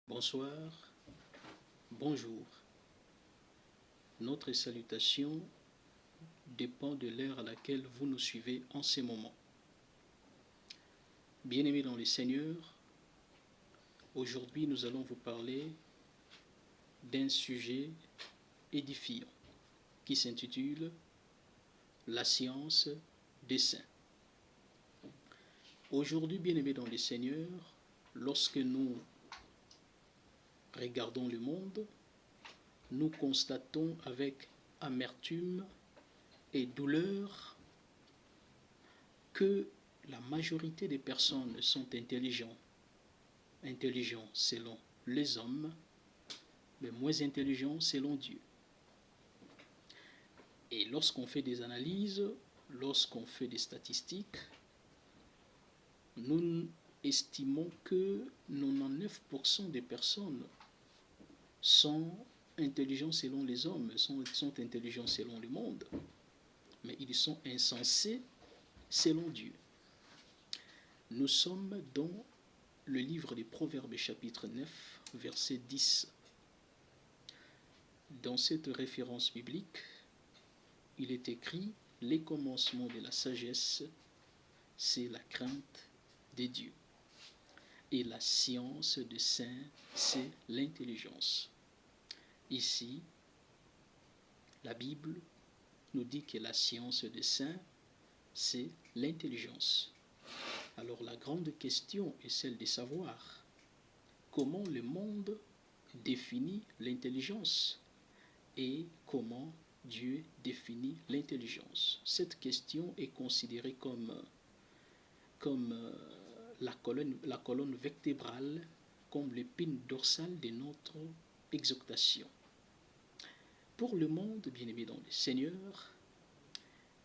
Bonsoir, bonjour. Notre salutation dépend de l'heure à laquelle vous nous suivez en ce moment. Bien-aimés dans le Seigneur, aujourd'hui nous allons vous parler d'un sujet édifiant qui s'intitule La science des saints. Aujourd'hui, bien-aimés dans le Seigneur, lorsque nous regardons le monde, nous constatons avec amertume et douleur que la majorité des personnes sont intelligents selon les hommes, mais moins intelligents selon Dieu. Et lorsqu'on fait des analyses, lorsqu'on fait des statistiques, nous estimons que 99% des personnes sont intelligents selon les hommes, sont intelligents selon le monde, mais ils sont insensés selon Dieu. Nous sommes dans le livre des Proverbes chapitre 9, verset 10. Dans cette référence biblique, il est écrit « Les commencements de la sagesse, c'est la crainte des dieux. Et la science des saints, c'est l'intelligence. » Ici, la Bible nous dit que la science des saints, c'est l'intelligence. Alors la grande question est celle de savoir comment le monde définit l'intelligence et comment Dieu définit l'intelligence. Cette question est considérée comme la colonne vertébrale, comme l'épine dorsale de notre exhortation. Pour le monde, bien-aimé dans le Seigneur,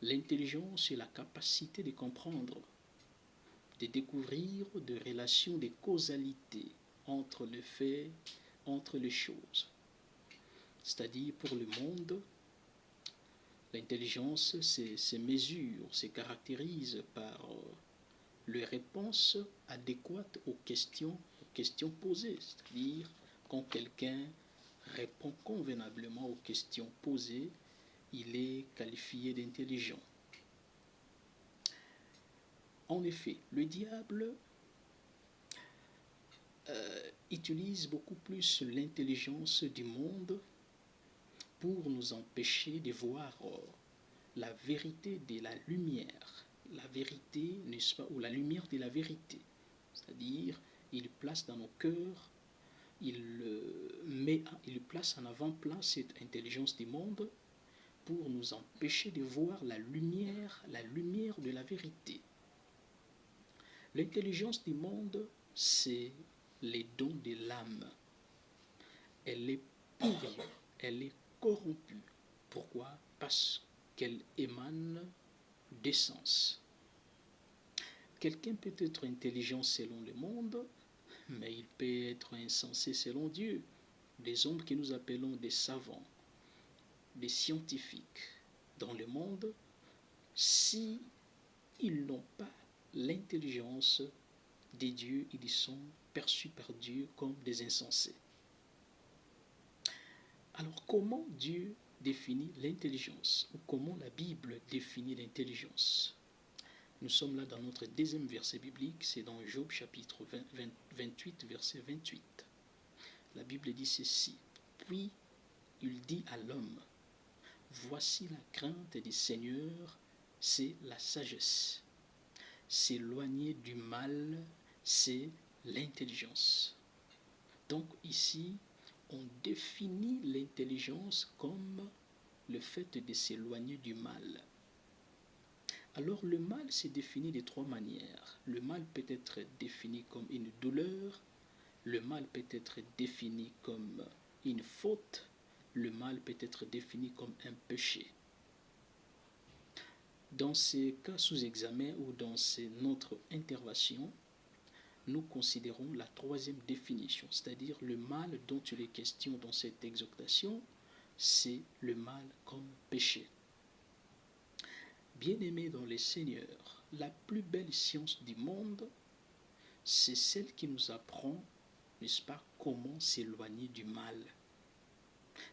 l'intelligence est la capacité de comprendre, de découvrir des relations, des causalités entre les faits, entre les choses. C'est-à-dire, pour le monde, l'intelligence se mesure, se caractérise par les réponses adéquates aux questions posées. C'est-à-dire, quand quelqu'un répond convenablement aux questions posées, il est qualifié d'intelligent. En effet, le diable utilise beaucoup plus l'intelligence du monde pour nous empêcher de voir la vérité de la lumière. La vérité, n'est-ce pas, ou la lumière de la vérité. C'est-à-dire, il place dans nos cœurs, il place en avant-plan cette intelligence du monde pour nous empêcher de voir la lumière de la vérité. L'intelligence du monde, c'est les dons de l'âme. Elle est pourrie, elle est corrompue. Pourquoi? Parce qu'elle émane d'essence. Quelqu'un peut être intelligent selon le monde, mais il peut être insensé selon Dieu. Des hommes que nous appelons des savants, des scientifiques dans le monde, si ils n'ont pas l'intelligence des dieux, ils sont perçus par Dieu comme des insensés. Alors comment Dieu définit l'intelligence, ou comment la Bible définit l'intelligence? Nous sommes là dans notre deuxième verset biblique, c'est dans Job chapitre 28, verset 28. La Bible dit ceci: puis il dit à l'homme, voici la crainte du Seigneur, c'est la sagesse. S'éloigner du mal, c'est l'intelligence. Donc ici, on définit l'intelligence comme le fait de s'éloigner du mal. Alors le mal s'est défini de trois manières. Le mal peut être défini comme une douleur, le mal peut être défini comme une faute, le mal peut être défini comme un péché. Dans ces cas sous examen ou dans notre intervention, nous considérons la troisième définition, c'est-à-dire le mal dont il est question dans cette exhortation, c'est le mal comme péché. Bien-aimés dans le Seigneur, la plus belle science du monde, c'est celle qui nous apprend n'est-ce pas, comment s'éloigner du mal.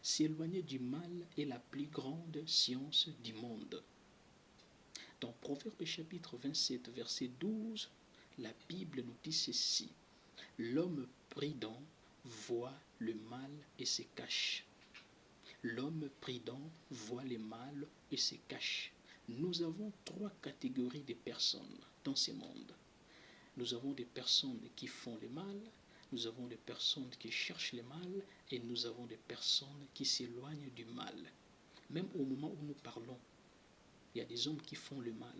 S'éloigner du mal est la plus grande science du monde. Dans Proverbe chapitre 27, verset 12, la Bible nous dit ceci. L'homme prudent voit le mal et se cache. L'homme prudent voit le mal et se cache. Nous avons trois catégories de personnes dans ce monde. Nous avons des personnes qui font le mal, nous avons des personnes qui cherchent le mal et nous avons des personnes qui s'éloignent du mal. Même au moment où nous parlons, il y a des hommes qui font le mal,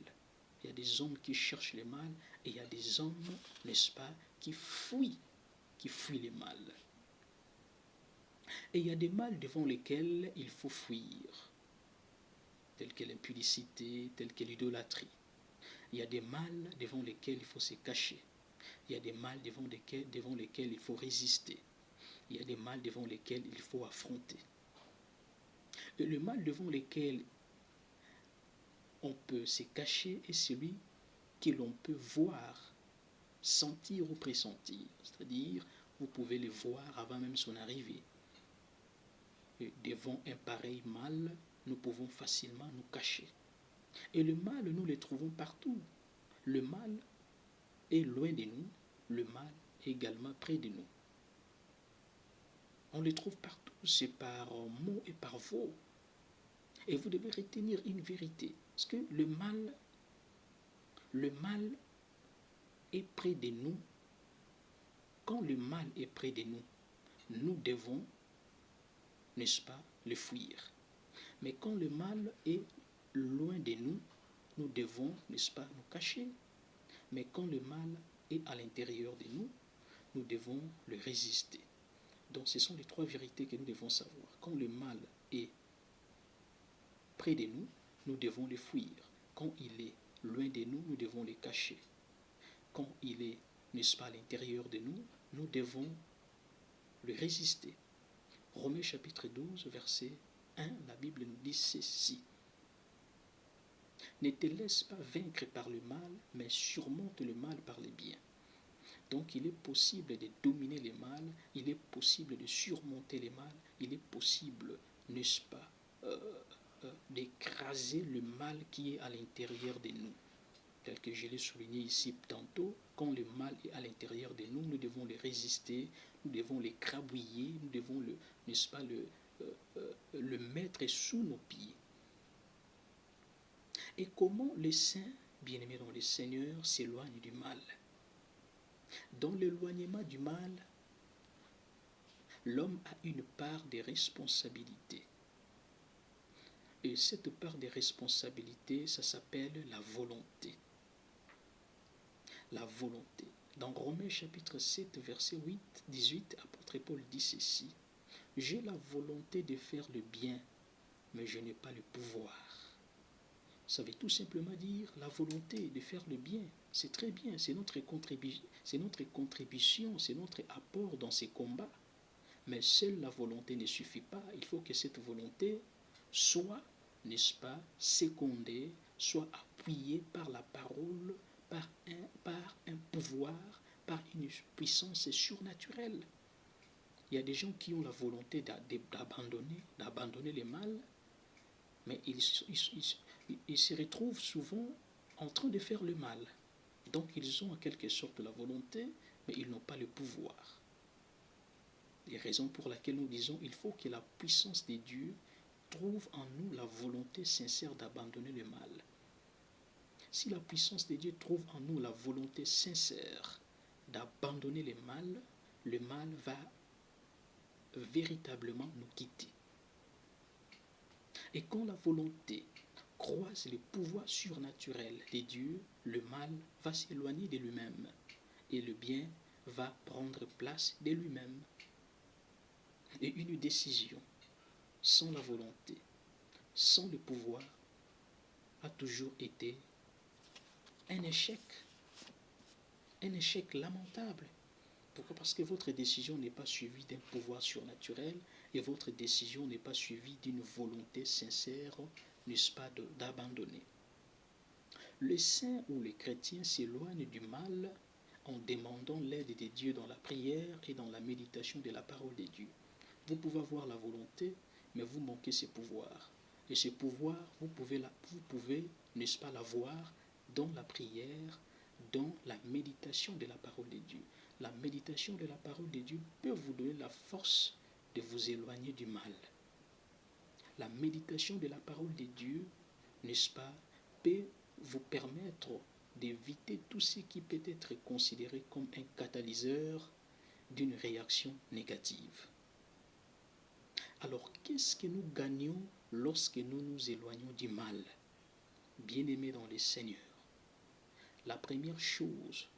il y a des hommes qui cherchent le mal et il y a des hommes, n'est-ce pas, qui fuient le mal. Et il y a des mal devant lesquels il faut fuir, tels que l'impudicité, tels que l'idolâtrie. Il y a des mal devant lesquels il faut se cacher. Il y a des mal devant lesquels il faut résister. Il y a des mal devant lesquels il faut affronter. Et le mal devant lequel on peut se cacher est celui que l'on peut voir, sentir ou pressentir. C'est-à-dire, vous pouvez le voir avant même son arrivée. Et devant un pareil mal, nous pouvons facilement nous cacher. Et le mal, nous le trouvons partout. Le mal est loin de nous, le mal est également près de nous. On le trouve partout, c'est par mots et par mots. Et vous devez retenir une vérité, parce que le mal est près de nous. Quand le mal est près de nous, nous devons, n'est-ce pas, le fuir. Mais quand le mal est loin de nous, nous devons, n'est-ce pas, nous cacher. Mais quand le mal est à l'intérieur de nous, nous devons le résister. Donc ce sont les trois vérités que nous devons savoir. Quand le mal est près de nous, nous devons le fuir. Quand il est loin de nous, nous devons le cacher. Quand il est, n'est-ce pas, à l'intérieur de nous, nous devons le résister. Romains chapitre 12, verset 1, la Bible nous dit ceci. Ne te laisse pas vaincre par le mal, mais surmonte le mal par le bien. Donc il est possible de dominer le mal, il est possible de surmonter le mal, il est possible, n'est-ce pas, d'écraser le mal qui est à l'intérieur de nous. Tel que je l'ai souligné ici tantôt, quand le mal est à l'intérieur de nous, nous devons le résister, nous devons l'écrabouiller, nous devons le, n'est-ce pas, le mettre sous nos pieds. Et comment les saints, bien-aimés dans le Seigneur, s'éloignent du mal? Dans l'éloignement du mal, l'homme a une part de responsabilité. Et cette part de responsabilité, ça s'appelle la volonté. La volonté. Dans Romains chapitre 7, verset 18, apôtre Paul dit ceci. J'ai la volonté de faire le bien, mais je n'ai pas le pouvoir. Ça veut tout simplement dire la volonté de faire le bien. C'est très bien, c'est notre contribution, c'est notre apport dans ces combats. Mais seule la volonté ne suffit pas. Il faut que cette volonté soit, n'est-ce pas, sécondée, soit appuyée par la parole, par un pouvoir, par une puissance surnaturelle. Il y a des gens qui ont la volonté d'abandonner le mal, mais ils se retrouvent souvent en train de faire le mal. Donc ils ont en quelque sorte la volonté, mais ils n'ont pas le pouvoir. Les raisons pour lesquelles nous disons qu'il faut que la puissance de Dieu trouve en nous la volonté sincère d'abandonner le mal. Si la puissance de Dieu trouve en nous la volonté sincère d'abandonner le mal va véritablement nous quitter. Et quand la volonté croise le pouvoir surnaturel de Dieu, le mal va s'éloigner de lui-même et le bien va prendre place de lui-même. Et une décision sans la volonté, sans le pouvoir, a toujours été un échec lamentable. Pourquoi? Parce que votre décision n'est pas suivie d'un pouvoir surnaturel et votre décision n'est pas suivie d'une volonté sincère, n'est-ce pas, d'abandonner. Les saints ou les chrétiens s'éloignent du mal en demandant l'aide de Dieu dans la prière et dans la méditation de la parole de Dieu. Vous pouvez avoir la volonté, mais vous manquez ce pouvoir. Et ce pouvoir, vous pouvez, n'est-ce pas, l'avoir dans la prière, dans la méditation de la parole de Dieu. La méditation de la parole de Dieu peut vous donner la force de vous éloigner du mal. La méditation de la parole de Dieu, n'est-ce pas, peut vous permettre d'éviter tout ce qui peut être considéré comme un catalyseur d'une réaction négative. Alors, qu'est-ce que nous gagnons lorsque nous nous éloignons du mal? Bien-aimés dans le Seigneur, la première chose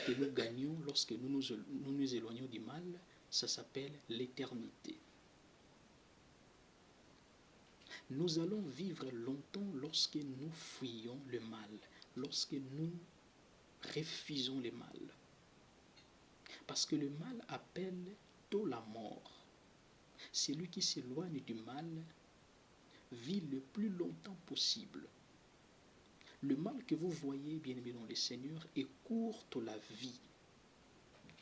que nous gagnons lorsque nous nous éloignons du mal, ça s'appelle l'éternité. Nous allons vivre longtemps lorsque nous fuyons le mal, lorsque nous refusons le mal. Parce que le mal appelle tôt la mort. Celui qui s'éloigne du mal vit le plus longtemps possible. Le mal que vous voyez, bien-aimés dans le Seigneur, écourte la vie.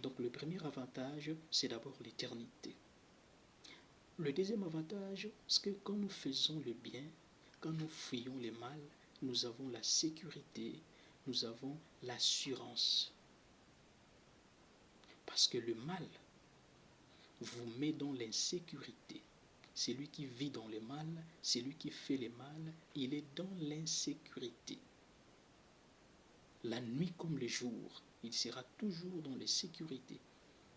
Donc le premier avantage, c'est d'abord l'éternité. Le deuxième avantage, c'est que quand nous faisons le bien, quand nous fuyons le mal, nous avons la sécurité, nous avons l'assurance. Parce que le mal vous met dans l'insécurité. Celui qui vit dans le mal, celui qui fait le mal, il est dans l'insécurité. La nuit comme le jour, il sera toujours dans l'insécurité.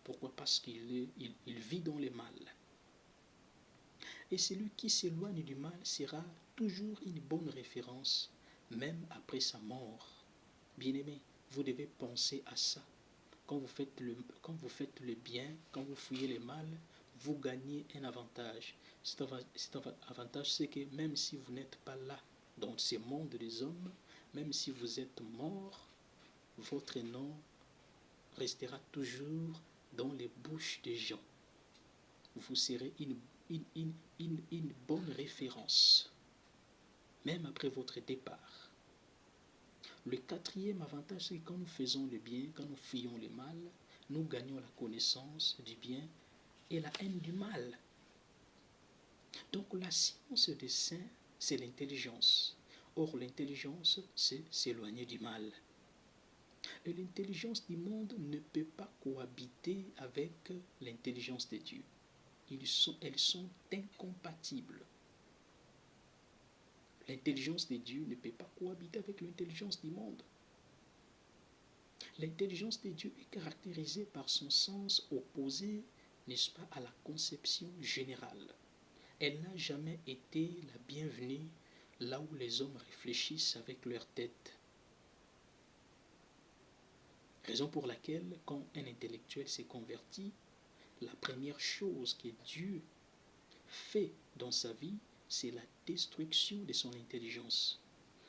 Pourquoi? Parce qu'il vit dans le mal. Et celui qui s'éloigne du mal sera toujours une bonne référence, même après sa mort. Bien-aimé, vous devez penser à ça. Quand vous faites le bien, quand vous fuyez le mal, vous gagnez un avantage. Cet avantage, c'est que même si vous n'êtes pas là, dans ce monde des hommes, même si vous êtes mort, votre nom restera toujours dans les bouches des gens. Vous serez une bonne référence, même après votre départ. Le quatrième avantage, c'est que quand nous faisons le bien, quand nous fuyons le mal, nous gagnons la connaissance du bien et la haine du mal. Donc la science des saints, c'est l'intelligence. Or, l'intelligence, c'est s'éloigner du mal. Et l'intelligence du monde ne peut pas cohabiter avec l'intelligence de Dieu. Elles sont incompatibles. L'intelligence de Dieu ne peut pas cohabiter avec l'intelligence du monde. L'intelligence de Dieu est caractérisée par son sens opposé, n'est-ce pas, à la conception générale. Elle n'a jamais été la bienvenue là où les hommes réfléchissent avec leur tête. Raison pour laquelle, quand un intellectuel s'est converti, la première chose que Dieu fait dans sa vie, c'est la destruction de son intelligence.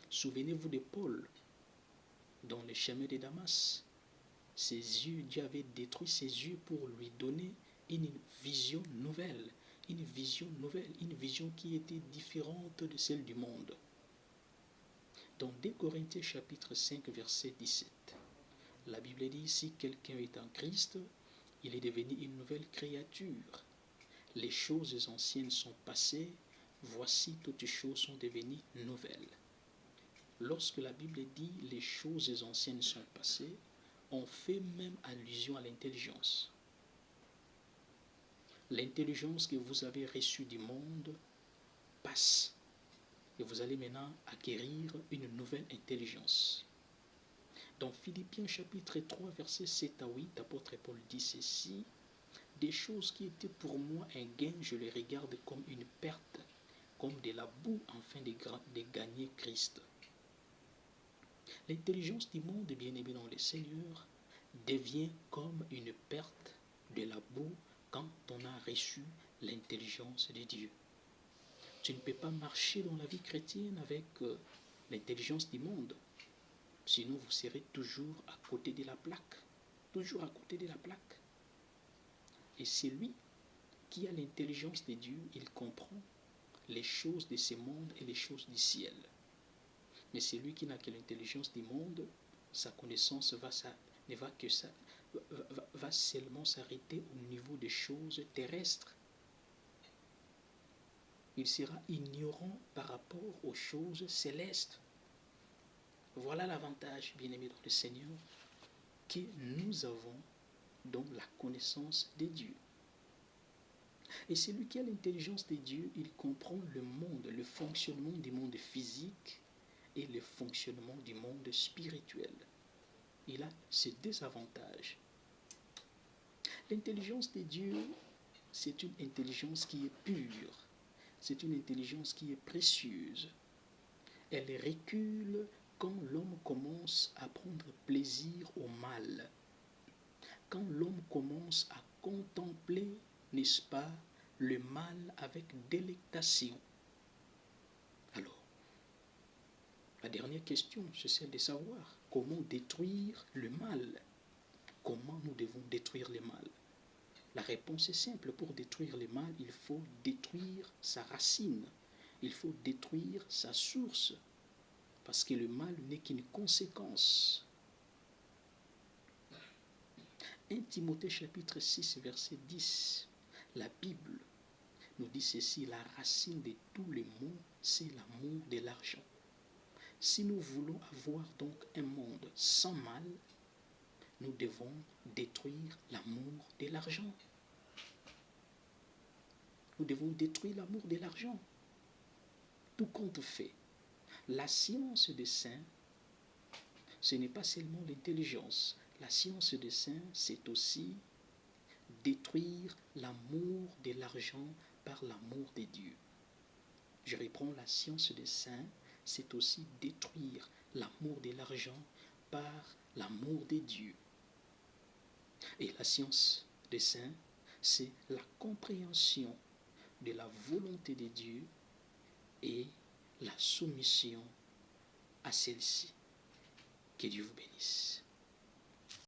Souvenez-vous de Paul, dans le chemin de Damas. Ses yeux, Dieu avait détruit ses yeux pour lui donner une vision nouvelle, une vision qui était différente de celle du monde. Dans 2 Corinthiens chapitre 5 verset 17, la Bible dit, si quelqu'un est en Christ, il est devenu une nouvelle créature. Les choses anciennes sont passées, voici toutes choses sont devenues nouvelles. Lorsque la Bible dit les choses anciennes sont passées, on fait même allusion à l'intelligence. L'intelligence que vous avez reçue du monde passe et vous allez maintenant acquérir une nouvelle intelligence. Dans Philippiens chapitre 3 versets 7 à 8, l'apôtre Paul dit ceci, des choses qui étaient pour moi un gain, je les regarde comme une perte, comme de la boue afin de gagner Christ. L'intelligence du monde, bien-aimé dans le Seigneur, devient comme une perte de la boue quand on a reçu l'intelligence de Dieu. Tu ne peux pas marcher dans la vie chrétienne avec l'intelligence du monde, sinon vous serez toujours à côté de la plaque, toujours à côté de la plaque. Et celui qui a l'intelligence de Dieu, il comprend les choses de ce monde et les choses du ciel. Mais celui qui n'a que l'intelligence du monde, sa connaissance ne va que ça, va seulement s'arrêter au niveau des choses terrestres. Il sera ignorant par rapport aux choses célestes. Voilà l'avantage, bien-aimés dans le Seigneur, que nous avons dans la connaissance de Dieu. Et celui qui a l'intelligence de Dieu, il comprend le monde, le fonctionnement du monde physique et le fonctionnement du monde spirituel. Il a ces deux avantages. L'intelligence de Dieu, c'est une intelligence qui est pure, c'est une intelligence qui est précieuse. Elle recule quand l'homme commence à prendre plaisir au mal, quand l'homme commence à contempler, n'est-ce pas, le mal avec délectation. Alors, la dernière question, c'est celle de savoir comment détruire le mal. Comment nous devons détruire le mal? La réponse est simple. Pour détruire le mal, il faut détruire sa racine. Il faut détruire sa source. Parce que le mal n'est qu'une conséquence. 1 Timothée chapitre 6, verset 10. La Bible nous dit ceci: la racine de tous les maux, c'est l'amour de l'argent. Si nous voulons avoir donc un monde sans mal, nous devons détruire l'amour de l'argent. Nous devons détruire l'amour de l'argent. Tout compte fait. La science des saints, ce n'est pas seulement l'intelligence. La science des saints, c'est aussi détruire l'amour de l'argent par l'amour de Dieu. Je reprends, la science des saints, c'est aussi détruire l'amour de l'argent par l'amour de Dieu. Et la science des saints, c'est la compréhension de la volonté de Dieu et la soumission à celle-ci. Que Dieu vous bénisse.